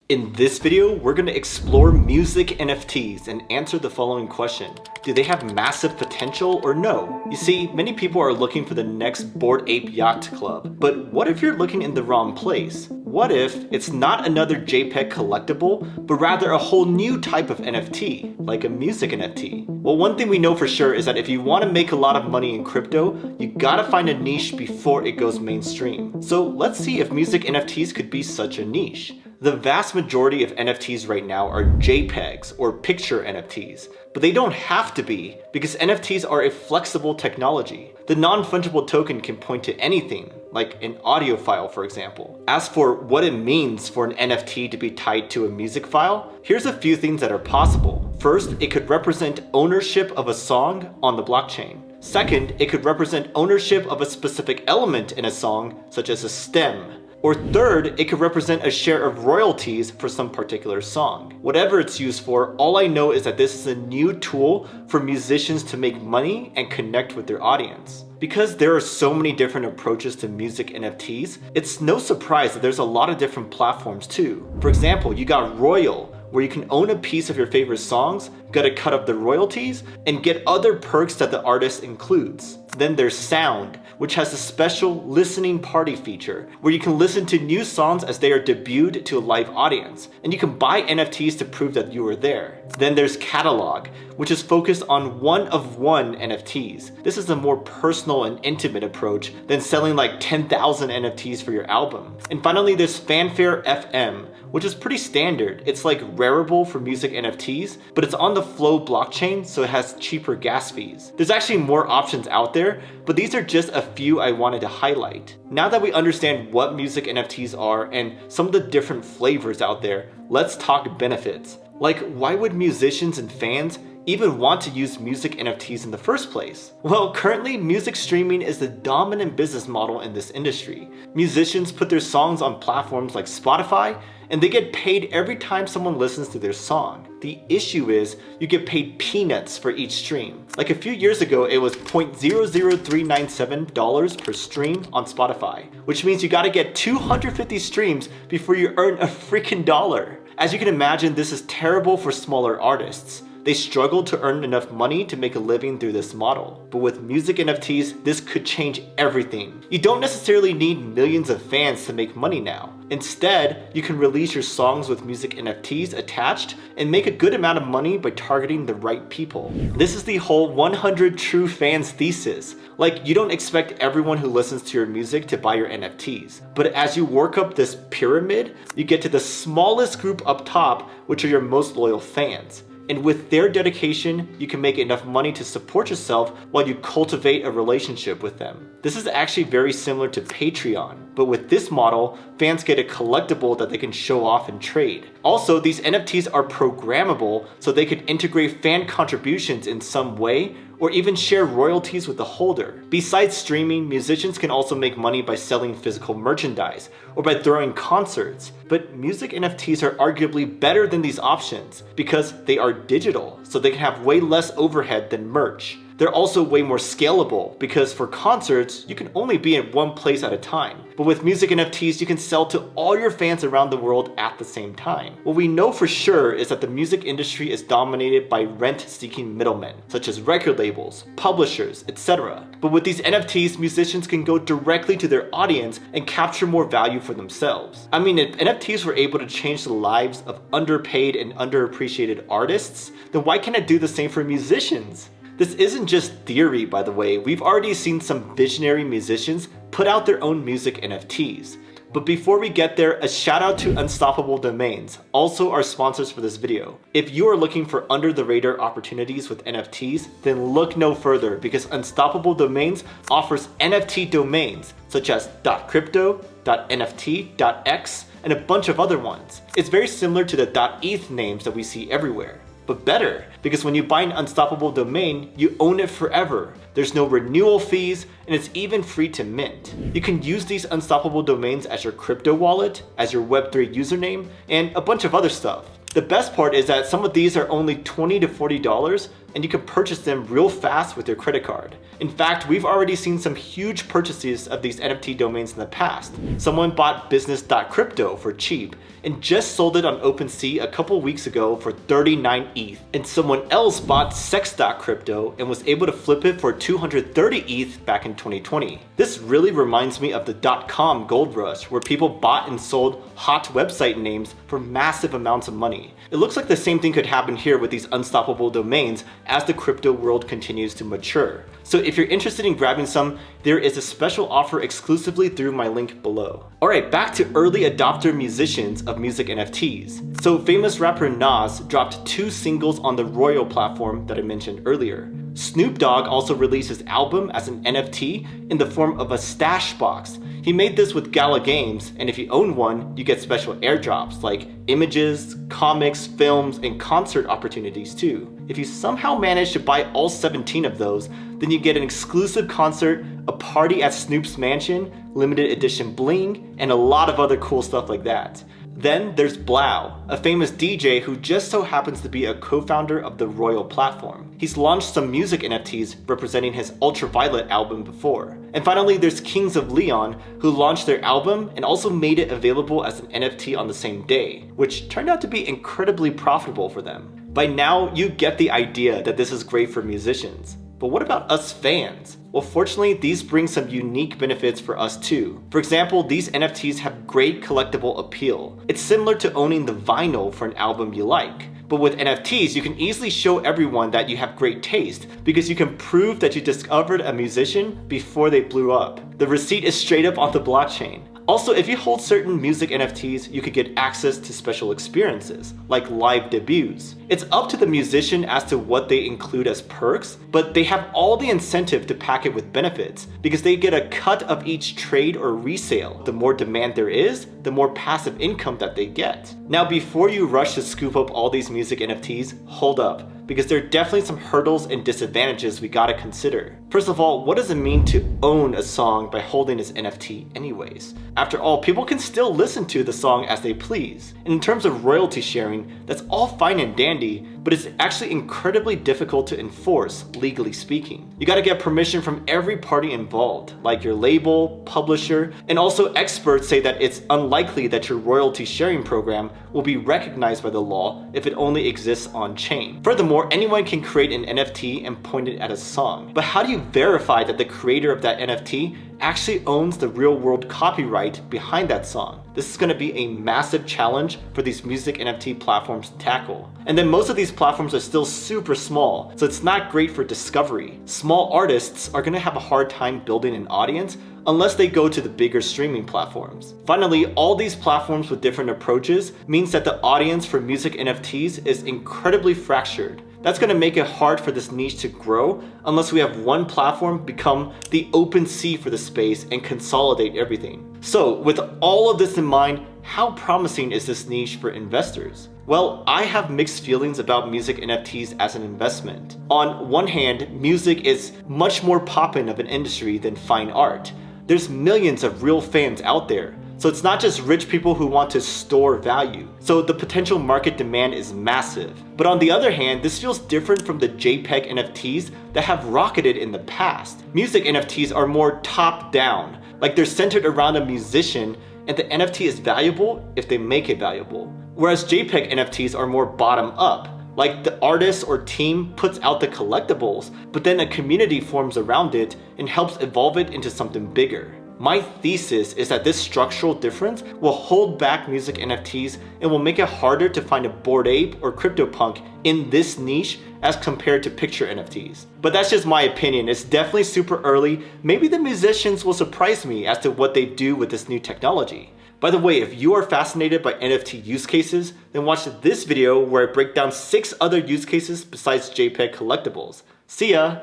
In this video, we're going to explore music NFTs and answer the following question. Do they have massive potential or no? You see, many people are looking for the next Bored Ape Yacht Club, but what if you're looking in the wrong place? What if it's not another JPEG collectible, but rather a whole new type of NFT, like a music NFT? Well, one thing we know for sure is that if you want to make a lot of money in crypto, you gotta find a niche before it goes mainstream. So let's see if music NFTs could be such a niche. The vast majority of NFTs right now are JPEGs or picture NFTs, but they don't have to be because NFTs are a flexible technology. The non-fungible token can point to anything, like an audio file for example. As for what it means for an NFT to be tied to a music file, here's a few things that are possible. First, it could represent ownership of a song on the blockchain. Second, it could represent ownership of a specific element in a song, such as a stem. Or third, it could represent a share of royalties for some particular song. Whatever it's used for, all I know is that this is a new tool for musicians to make money and connect with their audience. Because there are so many different approaches to music NFTs, it's no surprise that there's a lot of different platforms too. For example, you got Royal, where you can own a piece of your favorite songs, get a cut of the royalties, and get other perks that the artist includes. Then there's Sound, which has a special listening party feature, where you can listen to new songs as they are debuted to a live audience, and you can buy NFTs to prove that you were there. Then there's Catalog, which is focused on one-of-one NFTs. This is a more personal and intimate approach than selling like 10,000 NFTs for your album. And finally, there's Fanfare FM, which is pretty standard. It's like Rarible for music NFTs, but it's on the Flow blockchain, so it has cheaper gas fees. There's actually more options out there, but these are just a few I wanted to highlight. Now that we understand what music NFTs are and some of the different flavors out there, let's talk benefits. Like, why would musicians and fans even want to use music NFTs in the first place? Well, currently music streaming is the dominant business model in this industry. Musicians put their songs on platforms like Spotify, and they get paid every time someone listens to their song. The issue is you get paid peanuts for each stream. Like a few years ago, it was $0.00397 per stream on Spotify, which means you gotta get 250 streams before you earn a freaking dollar. As you can imagine, this is terrible for smaller artists. They struggle to earn enough money to make a living through this model. But with music NFTs, this could change everything. You don't necessarily need millions of fans to make money now. Instead, you can release your songs with music NFTs attached and make a good amount of money by targeting the right people. This is the whole 100 true fans thesis. Like, you don't expect everyone who listens to your music to buy your NFTs. But as you work up this pyramid, you get to the smallest group up top, which are your most loyal fans. And with their dedication, you can make enough money to support yourself while you cultivate a relationship with them. This is actually very similar to Patreon, but with this model, fans get a collectible that they can show off and trade. Also, these NFTs are programmable, so they could integrate fan contributions in some way, or even share royalties with the holder. Besides streaming, musicians can also make money by selling physical merchandise or by throwing concerts. But music NFTs are arguably better than these options because they are digital, so they can have way less overhead than merch. They're also way more scalable because for concerts, you can only be in one place at a time. But with music NFTs, you can sell to all your fans around the world at the same time. What we know for sure is that the music industry is dominated by rent-seeking middlemen, such as record labels, publishers, etc. But with these NFTs, musicians can go directly to their audience and capture more value for themselves. I mean, if NFTs were able to change the lives of underpaid and underappreciated artists, then why can't it do the same for musicians? This isn't just theory, by the way. We've already seen some visionary musicians put out their own music NFTs. But before we get there, a shout out to Unstoppable Domains, also our sponsors for this video. If you are looking for under-the-radar opportunities with NFTs, then look no further because Unstoppable Domains offers NFT domains such as .crypto, .nft, .x, and a bunch of other ones. It's very similar to the .eth names that we see everywhere. But better, because when you buy an Unstoppable domain, you own it forever. There's no renewal fees, and it's even free to mint. You can use these Unstoppable domains as your crypto wallet, as your Web3 username, and a bunch of other stuff. The best part is that some of these are only $20 to $40, and you can purchase them real fast with your credit card. In fact, we've already seen some huge purchases of these NFT domains in the past. Someone bought business.crypto for cheap and just sold it on OpenSea a couple weeks ago for 39 ETH. And someone else bought sex.crypto and was able to flip it for 230 ETH back in 2020. This really reminds me of the .com gold rush, where people bought and sold hot website names for massive amounts of money. It looks like the same thing could happen here with these unstoppable domains as the crypto world continues to mature. So if you're interested in grabbing some, there is a special offer exclusively through my link below. Alright, back to early adopter musicians of music NFTs. So famous rapper Nas dropped 2 singles on the Royal platform that I mentioned earlier. Snoop Dogg also released his album as an NFT in the form of a stash box. He made this with Gala Games, and if you own one, you get special airdrops like images, comics, films, and concert opportunities too. If you somehow manage to buy all 17 of those, then you get an exclusive concert, a party at Snoop's mansion, limited edition bling, and a lot of other cool stuff like that. Then there's Blau, a famous DJ who just so happens to be a co-founder of the Royal platform. He's launched some music NFTs representing his Ultraviolet album before. And finally, there's Kings of Leon, who launched their album and also made it available as an NFT on the same day, which turned out to be incredibly profitable for them. By now, you get the idea that this is great for musicians. But what about us fans? Well, fortunately, these bring some unique benefits for us too. For example, these NFTs have great collectible appeal. It's similar to owning the vinyl for an album you like. But with NFTs, you can easily show everyone that you have great taste because you can prove that you discovered a musician before they blew up. The receipt is straight up on the blockchain. Also, if you hold certain music NFTs, you could get access to special experiences, like live debuts. It's up to the musician as to what they include as perks, but they have all the incentive to pack it with benefits, because they get a cut of each trade or resale. The more demand there is, the more passive income that they get. Now, before you rush to scoop up all these music NFTs, hold up, because there are definitely some hurdles and disadvantages we gotta consider. First of all, what does it mean to own a song by holding this NFT anyways? After all, people can still listen to the song as they please. And in terms of royalty sharing, that's all fine and dandy, but it's actually incredibly difficult to enforce, legally speaking. You gotta get permission from every party involved, like your label, publisher, and also experts say that it's unlikely that your royalty sharing program will be recognized by the law if it only exists on-chain. Furthermore, anyone can create an NFT and point it at a song. But how do you verify that the creator of that NFT actually owns the real-world copyright behind that song? This is going to be a massive challenge for these music NFT platforms to tackle. And then most of these platforms are still super small, so it's not great for discovery. Small artists are going to have a hard time building an audience unless they go to the bigger streaming platforms. Finally, all these platforms with different approaches means that the audience for music NFTs is incredibly fractured. That's going to make it hard for this niche to grow unless we have one platform become the open sea for the space and consolidate everything. So with all of this in mind, how promising is this niche for investors? Well, I have mixed feelings about music NFTs as an investment. On one hand, music is much more poppin' of an industry than fine art. There's millions of real fans out there. So it's not just rich people who want to store value. So the potential market demand is massive. But on the other hand, this feels different from the JPEG NFTs that have rocketed in the past. Music NFTs are more top-down, like they're centered around a musician and the NFT is valuable if they make it valuable. Whereas JPEG NFTs are more bottom-up, like the artist or team puts out the collectibles, but then a community forms around it and helps evolve it into something bigger. My thesis is that this structural difference will hold back music NFTs and will make it harder to find a Bored Ape or CryptoPunk in this niche as compared to picture NFTs. But that's just my opinion. It's definitely super early. Maybe the musicians will surprise me as to what they do with this new technology. By the way, if you are fascinated by NFT use cases, then watch this video where I break down 6 other use cases besides JPEG collectibles. See ya!